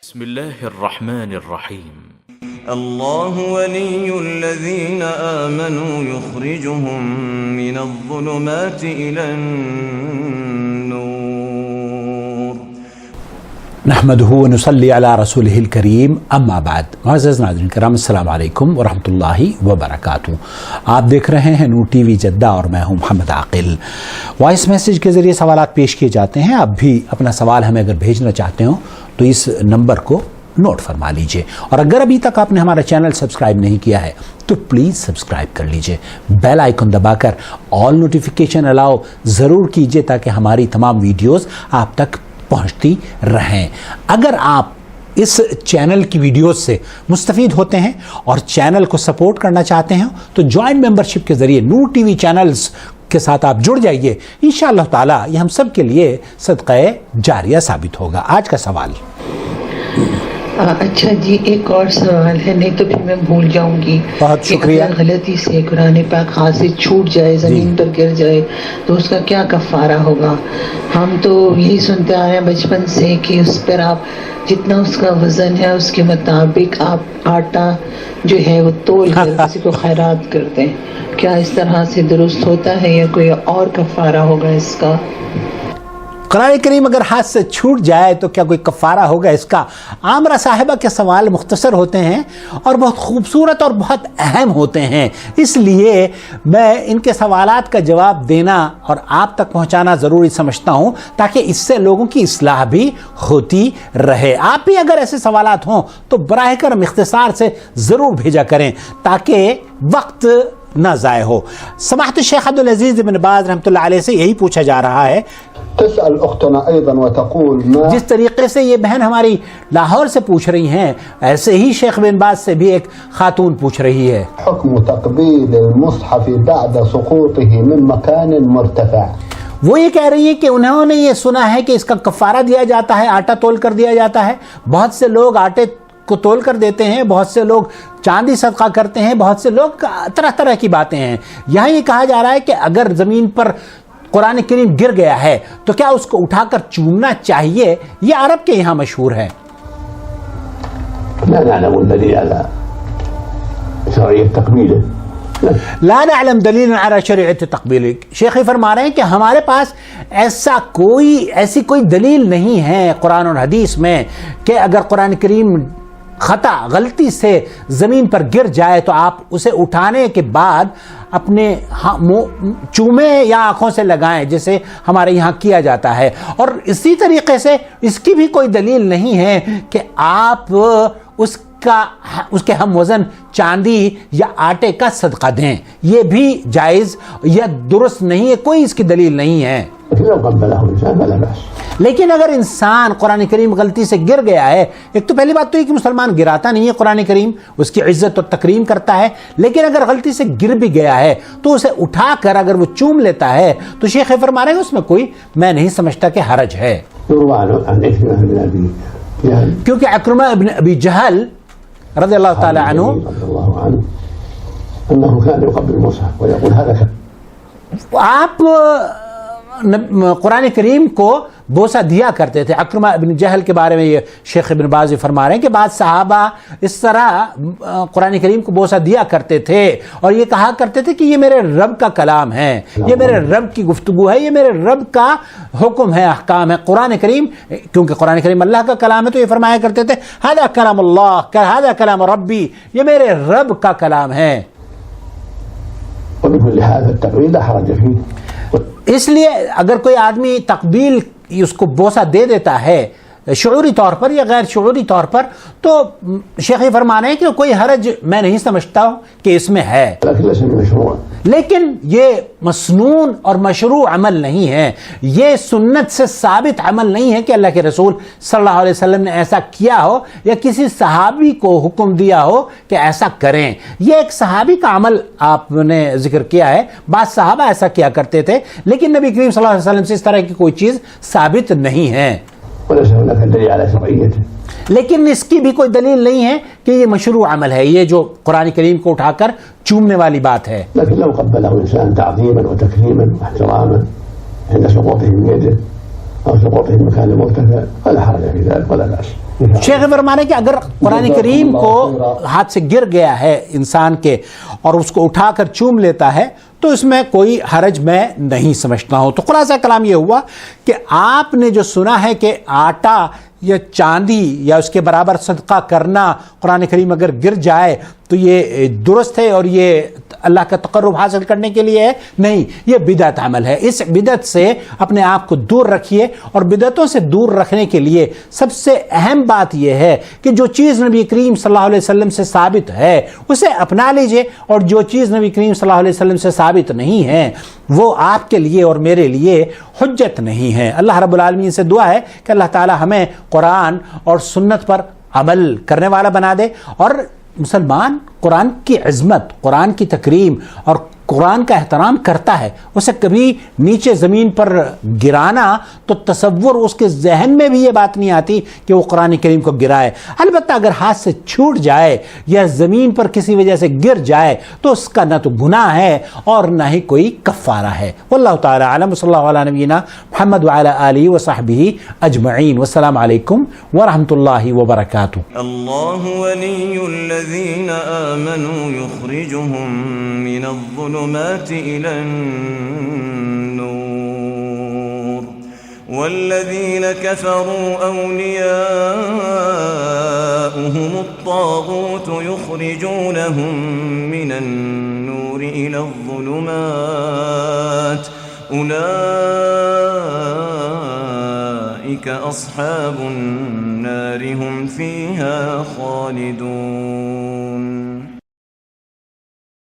بسم الله الرحمن الرحيم الله ولي الذين آمنوا يخرجهم من الظلمات إلى النور نحمده ونصلي على رسوله الكريم اما بعد. معزز ناظرین کرام، السلام علیکم ورحمۃ اللہ وبرکاتہ. آپ دیکھ رہے ہیں نور ٹی وی جدہ اور میں ہوں محمد عاقل. وائس میسیج کے ذریعے سوالات پیش کیے جاتے ہیں. آپ بھی اپنا سوال ہمیں اگر بھیجنا چاہتے ہو تو اس نمبر کو نوٹ فرما لیجئے، اور اگر ابھی تک آپ نے ہمارا چینل سبسکرائب نہیں کیا ہے تو پلیز سبسکرائب کر لیجئے. بیل آئیکن دبا کر آل نوٹیفیکیشن الاؤ ضرور کیجئے تاکہ ہماری تمام ویڈیوز آپ تک پہنچتی رہیں. اگر آپ اس چینل کی ویڈیوز سے مستفید ہوتے ہیں اور چینل کو سپورٹ کرنا چاہتے ہیں تو جوائنٹ ممبرشپ کے ذریعے نور ٹی وی چینلز کے ساتھ آپ جڑ جائیے. انشاءاللہ تعالی یہ ہم سب کے لیے صدقہ جاریہ ثابت ہوگا. آج کا سوال. اچھا جی، ایک اور سوال ہے، نہیں تو پھر میں بھول جاؤں گی. بہت شکریہ. اگر غلطی سے قرآن پاک ہاتھ سے چھوٹ جائے، زمین پر گر جائے تو اس کا کیا کفارہ ہوگا؟ ہم تو یہی سنتے آ رہے ہیں بچپن سے کہ اس پر آپ جتنا اس کا وزن ہے اس کے مطابق آپ آٹا جو ہے وہ تول کر کسی کو خیرات کر دیں. کیا اس طرح سے درست ہوتا ہے یا کوئی اور کفارہ ہوگا اس کا؟ قرآن کریم اگر ہاتھ سے چھوٹ جائے تو کیا کوئی کفارہ ہوگا اس کا؟ عامرہ صاحبہ کے سوال مختصر ہوتے ہیں اور بہت خوبصورت اور بہت اہم ہوتے ہیں، اس لیے میں ان کے سوالات کا جواب دینا اور آپ تک پہنچانا ضروری سمجھتا ہوں تاکہ اس سے لوگوں کی اصلاح بھی ہوتی رہے. آپ بھی اگر ایسے سوالات ہوں تو براہ کرم اختصار سے ضرور بھیجا کریں تاکہ وقت نہ ضائع ہو. سماحت الشیخ عبدالعزیز بن باز رحمۃ اللہ علیہ سے یہی پوچھا جا رہا ہے. تسأل أختنا أيضا وتقول ما جس طریقے سے یہ بہن ہماری لاہور سے پوچھ رہی ہیں، ایسے ہی شیخ بن باز سے بھی ایک خاتون پوچھ رہی ہے. حكم تقبيل المصحف بعد سقوطه من مكان مرتفع. وہ یہ کہہ رہی ہے کہ انہوں نے یہ سنا ہے کہ اس کا کفارہ دیا جاتا ہے، آٹا تول کر دیا جاتا ہے. بہت سے لوگ آٹے کو تول کر دیتے ہیں، بہت سے لوگ چاندی صدقہ کرتے ہیں، بہت سے لوگ طرح طرح کی باتیں ہیں. یہاں یہ کہا جا رہا ہے کہ اگر زمین پر قرآن کریم گر گیا ہے تو کیا اس کو اٹھا کر چومنا چاہیے؟ یہ عرب کے یہاں مشہور ہے. لا نعلم دليل على شرعية تقبيله. لا نعلم دلیل علی شریعت تقبیل. شیخ فرما رہے ہیں کہ ہمارے پاس ایسی کوئی دلیل نہیں ہے قرآن اور حدیث میں کہ اگر قرآن کریم خطا غلطی سے زمین پر گر جائے تو آپ اسے اٹھانے کے بعد اپنے چومیں یا آنکھوں سے لگائیں جیسے ہمارے یہاں کیا جاتا ہے. اور اسی طریقے سے اس کی بھی کوئی دلیل نہیں ہے کہ آپ اس کے ہم وزن چاندی یا آٹے کا صدقہ دیں. یہ بھی جائز یا درست نہیں ہے، کوئی اس کی دلیل نہیں ہے. لیکن اگر انسان قرآن کریم غلطی سے گر گیا ہے، ایک تو پہلی بات تو یہ کہ مسلمان گراتا نہیں ہے قرآن کریم، اس کی عزت اور تکریم کرتا ہے. لیکن اگر غلطی سے گر بھی گیا ہے تو اسے اٹھا کر اگر وہ چوم لیتا ہے تو شیخ فرما رہے ہیں اس میں کوئی میں نہیں سمجھتا کہ حرج ہے. کیونکہ عکرمہ ابن ابی جہل رضی اللہ تعالی عنہ آپ قرآن کریم کو بوسہ دیا کرتے تھے. عکرمہ ابن جہل کے بارے میں یہ شیخ ابن باز فرما رہے ہیں کہ بعض صحابہ اس طرح قرآن کریم کو بوسہ دیا کرتے تھے اور یہ کہا کرتے تھے کہ یہ میرے رب کا کلام ہے، یہ میرے رب کی گفتگو ہے، یہ میرے رب کا حکم ہے، احکام ہے. قرآن کریم کیونکہ قرآن کریم اللہ کا کلام ہے تو یہ فرمایا کرتے تھے ھذا کلام اللہ، ھذا کلام ربی، یہ میرے رب کا کلام ہے. اس لیے اگر کوئی آدمی تقبیل اس کو بوسہ دے دیتا ہے شعوری طور پر یا غیر شعوری طور پر تو شیخی فرمانے ہیں کہ کوئی حرج میں نہیں سمجھتا کہ اس میں ہے. لیکن یہ مسنون اور مشروع عمل نہیں ہے، یہ سنت سے ثابت عمل نہیں ہے کہ اللہ کے رسول صلی اللہ علیہ وسلم نے ایسا کیا ہو یا کسی صحابی کو حکم دیا ہو کہ ایسا کریں. یہ ایک صحابی کا عمل آپ نے ذکر کیا ہے، بعض صحابہ ایسا کیا کرتے تھے لیکن نبی کریم صلی اللہ علیہ وسلم سے اس طرح کی کوئی چیز ثابت نہیں ہے. لیکن اس کی بھی کوئی دلیل نہیں ہے کہ یہ مشروع عمل ہے، یہ جو قرآن کریم کو اٹھا کر چومنے والی بات ہے. لیکن لو قبله انسان تعظیما وتکریما واحتراما عند سقوطه من يده أو سقوطه في مكان مرتفع فلا حرج في ذلك ولا بأس. شیخ فرمانے کہ اگر قرآن کریم کو ہاتھ سے گر گیا ہے انسان کے اور اس کو اٹھا کر چوم لیتا ہے تو اس میں کوئی حرج میں نہیں سمجھتا ہوں. تو خلاصہ کلام یہ ہوا کہ آپ نے جو سنا ہے کہ آٹا یا چاندی یا اس کے برابر صدقہ کرنا قرآن کریم اگر گر جائے تو یہ درست ہے اور یہ اللہ کا تقرب حاصل کرنے کے لیے ہے؟ نہیں، یہ بدعت عمل ہے. اس بدعت سے اپنے آپ کو دور رکھیے، اور بدعتوں سے دور رکھنے کے لیے سب سے اہم بات یہ ہے کہ جو چیز نبی کریم صلی اللہ علیہ وسلم سے ثابت ہے اسے اپنا لیجئے، اور جو چیز نبی کریم صلی اللہ علیہ وسلم سے ثابت نہیں ہے وہ آپ کے لیے اور میرے لیے حجت نہیں ہے. اللہ رب العالمین سے دعا ہے کہ اللہ تعالی ہمیں قرآن اور سنت پر عمل کرنے والا بنا دے، اور مسلمان قرآن کی عظمت، قرآن کی تکریم اور قرآن کا احترام کرتا ہے، اسے کبھی نیچے زمین پر گرانا تو تصور اس کے ذہن میں بھی یہ بات نہیں آتی کہ وہ قرآن کریم کو گرائے. البتہ اگر ہاتھ سے چھوٹ جائے یا زمین پر کسی وجہ سے گر جائے تو اس کا نہ تو گناہ ہے اور نہ ہی کوئی کفارہ ہے. واللہ تعالی اعلم. صلی اللہ علیہ نبینا محمد وعلی آلہ وصحبہ اجمعین. والسلام علیکم ورحمۃ اللہ وبرکاتہ. اللہ ولی الذین آمنوا یخرجهم من الظلمات إلى النور والذين كفروا أولياؤهم الطاغوت يخرجونهم من النور إلى الظلمات أولئك أصحاب النار هم فيها خالدون.